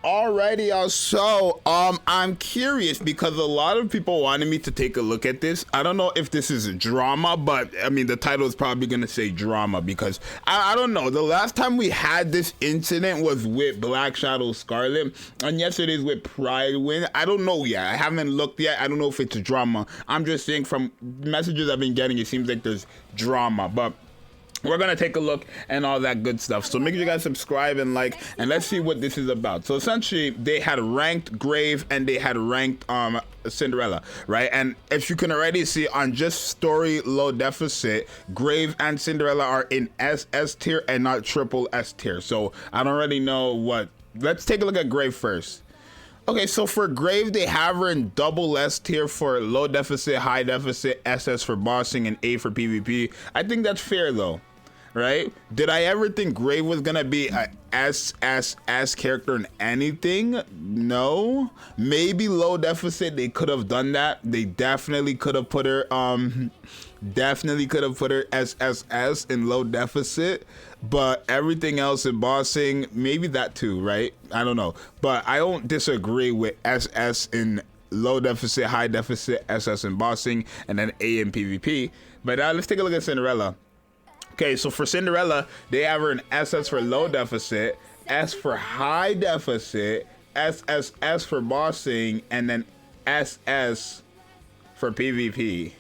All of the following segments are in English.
Alrighty, y'all. So, I'm curious because a lot of people wanted me to take a look at this. I don't know if this is a drama, but I mean, the title is probably gonna say drama because I don't know. The last time we had this incident was with Black Shadow Scarlet, and yes, it is with Prydwen. I don't know yet. I haven't looked yet. I don't know if it's a drama. I'm just saying from messages I've been getting, it seems like there's drama, but we're gonna take a look and all that good stuff. So make sure you guys subscribe and like, and let's see what this is about. So essentially, they had ranked Grave and they had ranked Cinderella, right? And if you can already see on just story low deficit, Grave and Cinderella are in S tier and not triple S tier. So I don't really know what. Let's take a look at Grave first. Okay, so for Grave, they have her in double S tier for low deficit, high deficit, SS for bossing, and A for PvP. I think that's fair though. Right? Did I ever think Grave was gonna be a S character in anything? No. Maybe low deficit, they could have done that. They definitely could have put her SSS in low deficit, but everything else in bossing, maybe that too, right? I don't know. But I don't disagree with SS in low deficit, high deficit, SS in bossing, and then A in PvP. But now let's take a look at Cinderella. Okay, so for Cinderella, they have her an SS for low deficit, S for high deficit, SSS for bossing, and then SS for PvP.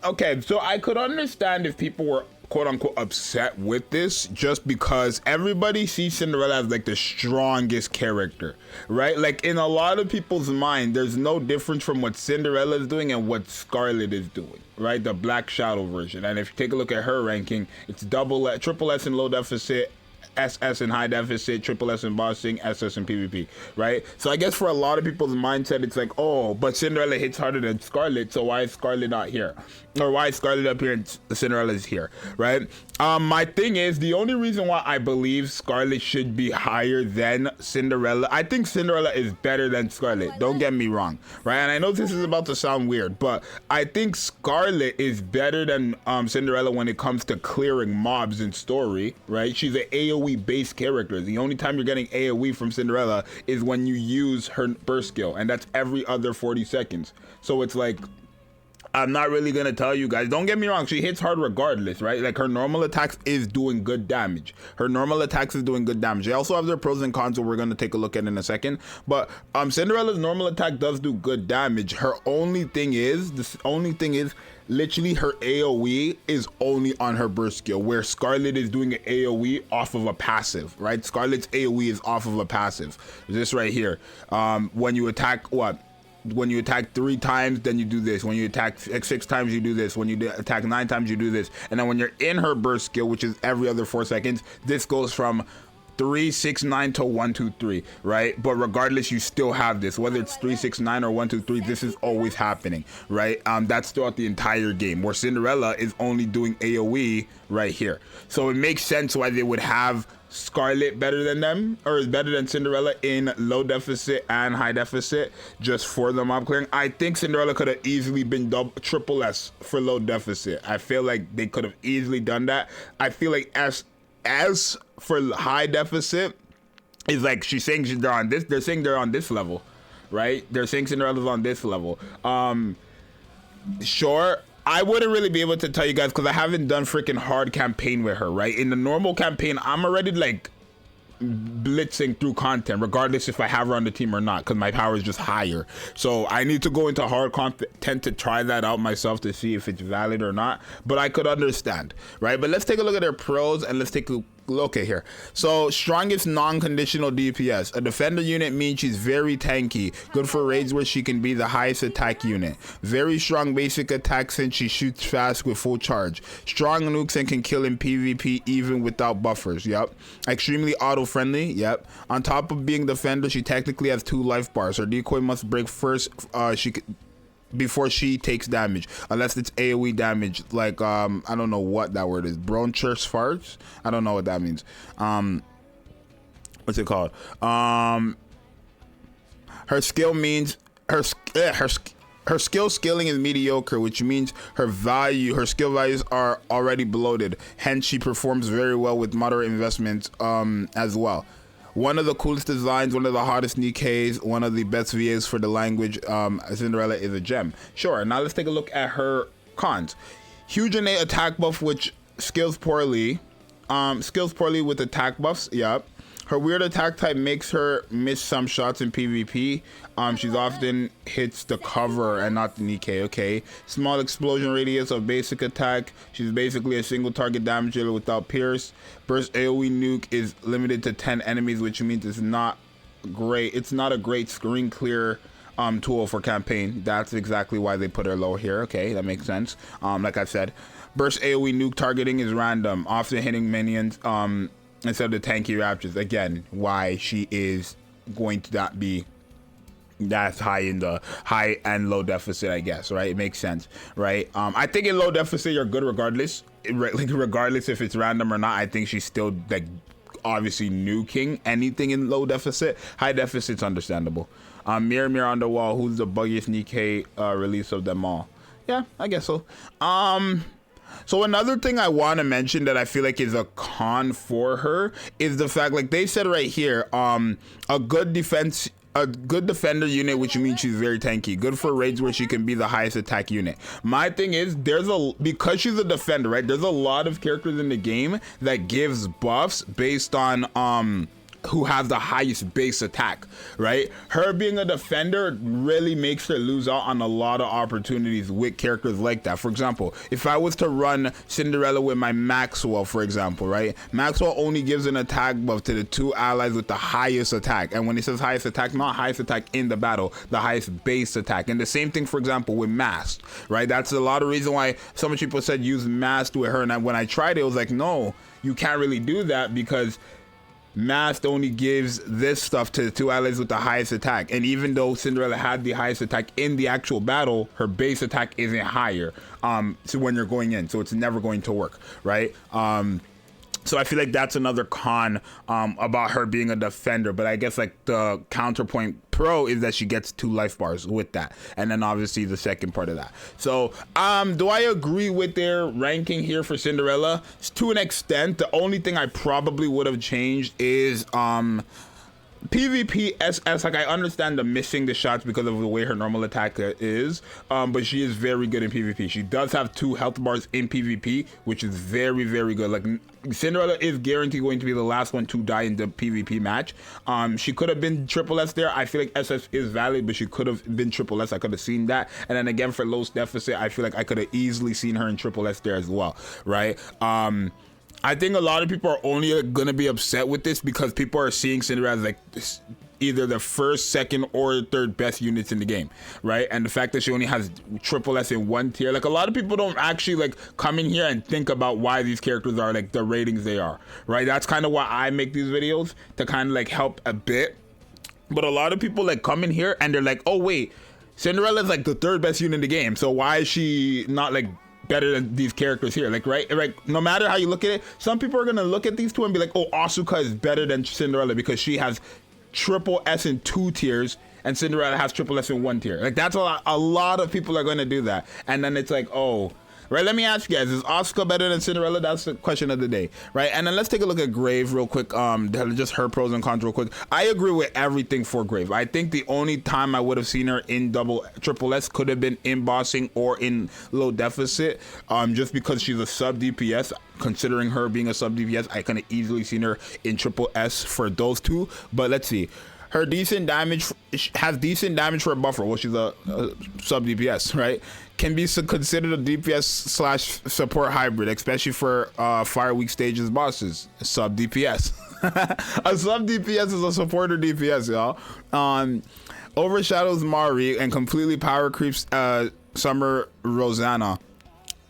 Okay, so I could understand if people were quote unquote upset with this just because everybody sees Cinderella as like the strongest character, right? Like in a lot of people's mind, there's no difference from what Cinderella is doing and what Scarlet is doing, right? The Black Shadow version. And if you take a look at her ranking, it's triple S in low deficit, SS in high deficit, triple S in bossing, SS in PvP, right? So I guess for a lot of people's mindset, it's like, oh, but Cinderella hits harder than Scarlet, so why is Scarlet not here? Or why is Scarlet up here and Cinderella is here, right? My thing is, the only reason why I believe Scarlet should be higher than Cinderella, I think Cinderella is better than Scarlet, don't get me wrong, right? And I know this is about to sound weird, but I think Scarlet is better than Cinderella when it comes to clearing mobs in story, right? She's an AoE based character. The only time you're getting AoE from Cinderella is when you use her burst skill, and that's every other 40 seconds. So it's like, I'm not really gonna tell you guys, don't get me wrong, she hits hard regardless, right? Like her normal attacks is doing good damage. They also have their pros and cons that we're gonna take a look at in a second, but Cinderella's normal attack does do good damage. Her only thing is literally her AoE is only on her burst skill, where Scarlet is doing an AoE off of a passive, right? Scarlet's AoE is off of a passive. This right here, when you attack when you attack 3 times, then you do this. When you attack 6 times, you do this. When you attack 9 times, you do this. And then when you're in her burst skill, which is every other 4 seconds, this goes from 3, 6, 9 to 1, 2, 3, right? But regardless, you still have this, whether it's 3, 6, 9 or 1, 2, 3, this is always happening, right? That's throughout the entire game, where Cinderella is only doing AoE right here. So it makes sense why they would have Scarlet better than them, or is better than Cinderella in low deficit and high deficit, just for the mob clearing. I think Cinderella could have easily been triple S for low deficit. I feel like they could have easily done that. I feel like S for high deficit is like, she's saying they're on this, they're saying they're on this level, right? They're saying Cinderella's on this level. Sure, I wouldn't really be able to tell you guys because I haven't done freaking hard campaign with her, right? In the normal campaign, I'm already like blitzing through content regardless if I have her on the team or not, because my power is just higher. So I need to go into hard content to try that out myself to see if it's valid or not, but I could understand, right? But let's take a look at her pros and let's take a look at here. So strongest non-conditional DPS. A defender unit means she's very tanky, good for raids where she can be the highest attack unit. Very strong basic attack since she shoots fast with full charge. Strong nukes and can kill in PvP even without buffers. Yep. Extremely auto friendly. Yep. On top of being defender, she technically has 2 life bars. Her decoy must break first. Before she takes damage, unless it's AoE damage, like I don't know what that word is, bronchers farts, I don't know what that means. What's it called? Her skill means her her skill scaling is mediocre, which means her skill values are already bloated. Hence, she performs very well with moderate investments as well. One of the coolest designs, one of the hottest Nikkes, one of the best VAs for the language. Cinderella is a gem. Sure. Now let's take a look at her cons. Huge innate attack buff, which scales poorly. With attack buffs. Yep. Her weird attack type makes her miss some shots in PvP. She's often hits the cover and not the Nikke, okay? Small explosion radius of basic attack. She's basically a single target damage dealer without pierce. Burst AoE nuke is limited to 10 enemies, which means it's not great. It's not a great screen clear tool for campaign. That's exactly why they put her low here. Okay, that makes sense. Like I said, burst AoE nuke targeting is random, often hitting minions. Instead of the tanky raptors. Again, why she is going to not be that's high in the high and low deficit, I guess, right? It makes sense, right? I think in low deficit you're good regardless, like regardless if it's random or not. I think she's still like obviously nuking anything in low deficit. High deficit's understandable. Mirror mirror on the wall, who's the buggiest Nikke release of them all? Yeah, I guess so. So another thing I want to mention that I feel like is a con for her is the fact, like they said right here, a good defender unit, which means she's very tanky. Good for raids where she can be the highest attack unit. My thing is, because she's a defender, right? There's a lot of characters in the game that gives buffs based on who has the highest base attack, right? Her being a defender really makes her lose out on a lot of opportunities with characters like that. For example, if I was to run Cinderella with my Maxwell, for example, right? Maxwell only gives an attack buff to the 2 allies with the highest attack. And when it says highest attack, not highest attack in the battle, the highest base attack. And the same thing, for example, with Masked, right? That's a lot of reason why so many people said use Masked with her. And when I tried it, it was like, no, you can't really do that because Masked only gives this stuff to the 2 allies with the highest attack. And even though Cinderella had the highest attack in the actual battle, her base attack isn't higher so when you're going in. So it's never going to work, right? So I feel like that's another con about her being a defender. But I guess like the counterpoint pro is that she gets 2 life bars with that. And then obviously the second part of that. So do I agree with their ranking here for Cinderella? To an extent. The only thing I probably would have changed is PvP SS, like I understand the missing the shots because of the way her normal attack is, but she is very good in PvP. She does have 2 health bars in PvP, which is very, very good. Like Cinderella is guaranteed going to be the last one to die in the PvP match. She could have been triple S there. I feel like SS is valid, but she could have been triple S. I could have seen that. And then again, for low deficit, I feel like I could have easily seen her in triple S there as well, right? I think a lot of people are only gonna be upset with this because people are seeing Cinderella as like either the first, second, or third best units in the game, right? And the fact that she only has triple S in 1 tier, like a lot of people don't actually like come in here and think about why these characters are like the ratings they are, right? That's kind of why I make these videos, to kind of like help a bit. But a lot of people like come in here and they're like, oh wait, Cinderella is like the 3rd best unit in the game, so why is she not like better than these characters here? Like, right, no matter how you look at it, some people are gonna look at these 2 and be like, oh, Asuka is better than Cinderella because she has triple S in 2 tiers and Cinderella has triple S in 1 tier. Like, that's a lot of people are gonna do that. And then it's like, oh, right, let me ask you guys, is Asuka better than Cinderella? That's the question of the day, right? And then let's take a look at Grave real quick, just her pros and cons real quick. I agree with everything for Grave. I think the only time I would have seen her in triple S could have been in bossing or in low deficit, just because she's a sub DPS. Considering her being a sub DPS, I could have easily seen her in triple S for those 2. But let's see. Her decent damage has decent damage for a buffer. Well, she's a sub DPS, right? Can be considered a DPS / support hybrid, especially for fire weak stages bosses. Sub DPS. A sub DPS is a supporter DPS, y'all. Overshadows Mari and completely power creeps Summer Rosanna.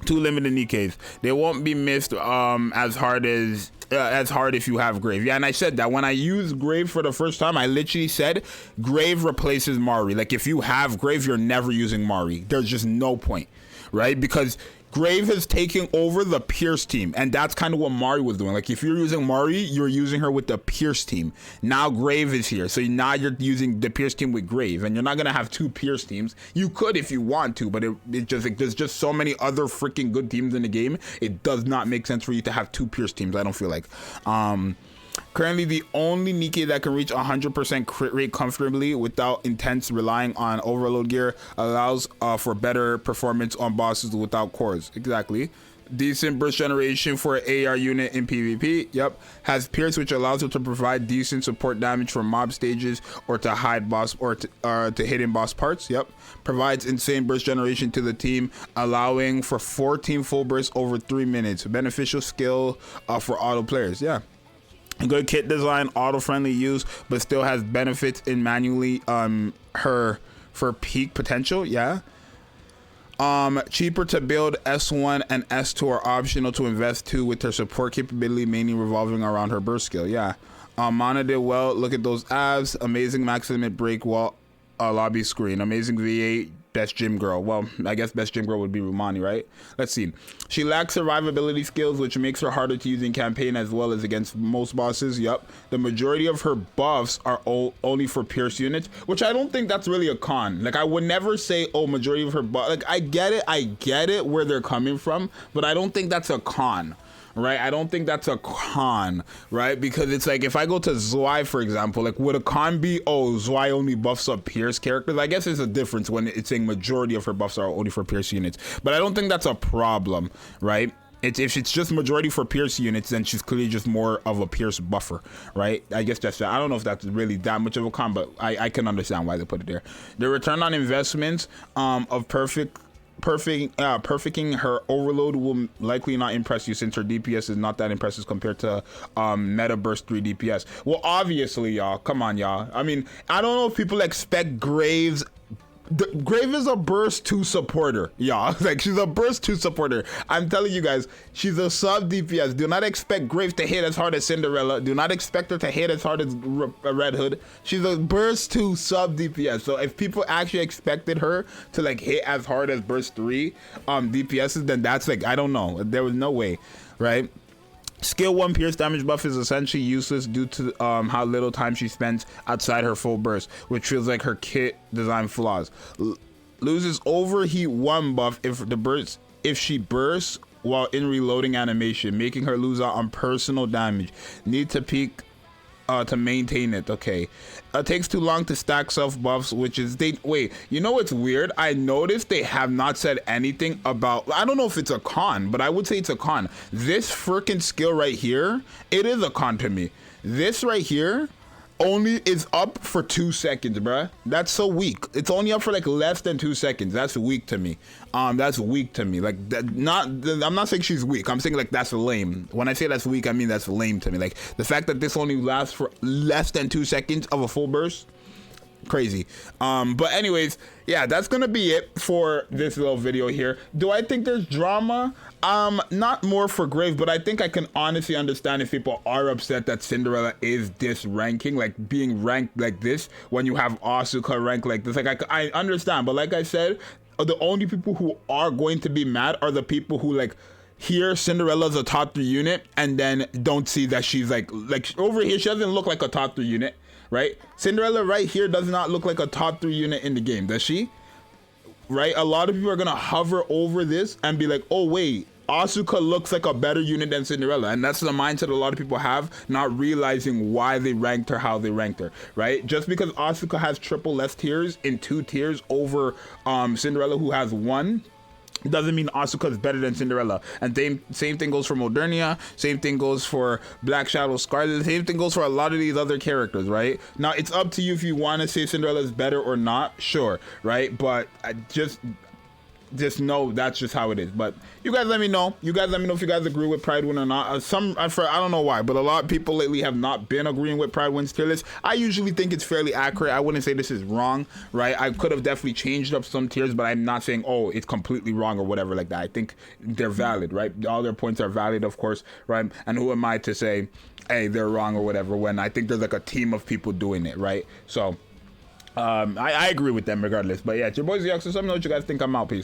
2 limited Nikkes. They won't be missed as hard if you have Grave. Yeah, and I said that when I used Grave for the first time, I literally said Grave replaces Mari. Like, if you have Grave, you're never using Mari. There's just no point, right? Because Grave is taking over the Pierce team, and that's kind of what Mari was doing. Like, if you're using Mari, you're using her with the Pierce team. Now Grave is here, so now you're using the Pierce team with Grave, and you're not gonna have 2 Pierce teams. You could if you want to, but there's just so many other freaking good teams in the game. It does not make sense for you to have 2 Pierce teams, I don't feel like. Currently, the only Nikke that can reach 100% crit rate comfortably without intense relying on overload gear allows for better performance on bosses without cores. Exactly. Decent burst generation for an AR unit in PvP. Yep. Has Pierce, which allows it to provide decent support damage for mob stages or to hide boss or to hidden boss parts. Yep. Provides insane burst generation to the team, allowing for 14 full bursts over 3 minutes. Beneficial skill for auto players. Yeah. Good kit design, auto-friendly use, but still has benefits in manually her for peak potential. Yeah. Cheaper to build. S1 and S2 are optional to invest to with her support capability, mainly revolving around her burst skill. Yeah. Mana did well. Look at those abs. Amazing max limit break while lobby screen. Amazing V8. Best gym girl. Well, I guess best gym girl would be Rumani, right? Let's see. She lacks survivability skills, which makes her harder to use in campaign as well as against most bosses. Yup. The majority of her buffs are only for Pierce units, which I don't think that's really a con. Like, I would never say, oh, majority of her buff. Like, I get it where they're coming from, but I don't think that's a con. Right, I don't think that's a con, right? Because it's like, if I go to Zxous, for example, like, would a con be, oh, Zxous only buffs up Pierce characters? I guess there's a difference when it's saying majority of her buffs are only for Pierce units, but I don't think that's a problem, right? If it's just majority for Pierce units, then she's clearly just more of a Pierce buffer, right? I guess that's, I don't know if that's really that much of a con, but I can understand why they put it there. The return on investments of perfecting her overload will likely not impress you, since her DPS is not that impressive compared to meta burst 3 DPS. Well, obviously, y'all, come on, y'all. I mean, I don't know if people expect Grave is a burst 2 supporter, y'all. Like, she's a burst 2 supporter. I'm telling you guys, she's a sub DPS. Do not expect Grave to hit as hard as Cinderella. Do not expect her to hit as hard as Red Hood. She's a burst 2 sub DPS. So if people actually expected her to like hit as hard as burst 3 DPSs, then that's like, I don't know. There was no way, right? Skill 1 Pierce damage buff is essentially useless due to how little time she spends outside her full burst, which feels like her kit design flaws. Loses overheat 1 buff if she bursts while in reloading animation, making her lose out on personal damage. Need to peak to maintain it. Okay. Takes too long to stack self buffs, which is wait, you know what's weird? I noticed they have not said anything about, I don't know if it's a con, but I would say it's a con. This freaking skill right here, it is a con to me. This right here only is up for 2 seconds, bruh. That's so weak. It's only up for like less than 2 seconds. That's weak to me. That's weak to me. Like, I'm not saying she's weak. I'm saying like that's lame. When I say that's weak, I mean that's lame to me. Like, the fact that this only lasts for less than 2 seconds of a full burst, crazy. But anyways, yeah, that's gonna be it for this little video here. Do I think there's drama? Not more for Grave, but I think I can honestly understand if people are upset that Cinderella is this ranking, like being ranked like this when you have Asuka ranked like this. Like, I understand, but like I said, the only people who are going to be mad are the people who like hear Cinderella's a top 3 unit and then don't see that she's like over here she doesn't look like a top 3 unit, right? Cinderella right here does not look like a top 3 unit in the game, does she? Right? A lot of people are gonna hover over this and be like, oh wait, Asuka looks like a better unit than Cinderella, and that's the mindset a lot of people have, not realizing why they ranked her how they ranked her, right? Just because Asuka has triple S tiers in 2 tiers over Cinderella, who has 1, doesn't mean Asuka is better than Cinderella. And same thing goes for Modernia, same thing goes for Black Shadow Scarlet, same thing goes for a lot of these other characters, right? Now, it's up to you if you want to say Cinderella is better or not, sure, right? But just know that's just how it is. But you guys let me know. You guys let me know if you guys agree with Prydwen or not. I don't know why, but a lot of people lately have not been agreeing with Prydwen's tier list. I usually think it's fairly accurate. I wouldn't say this is wrong, right? I could have definitely changed up some tiers, but I'm not saying, oh, it's completely wrong or whatever like that. I think they're valid, right? All their points are valid, of course, right? And who am I to say, hey, they're wrong or whatever, when I think there's like a team of people doing it, right? So I agree with them regardless. But yeah, it's your boy Zxous. Let me know what you guys think. I'm out. Peace.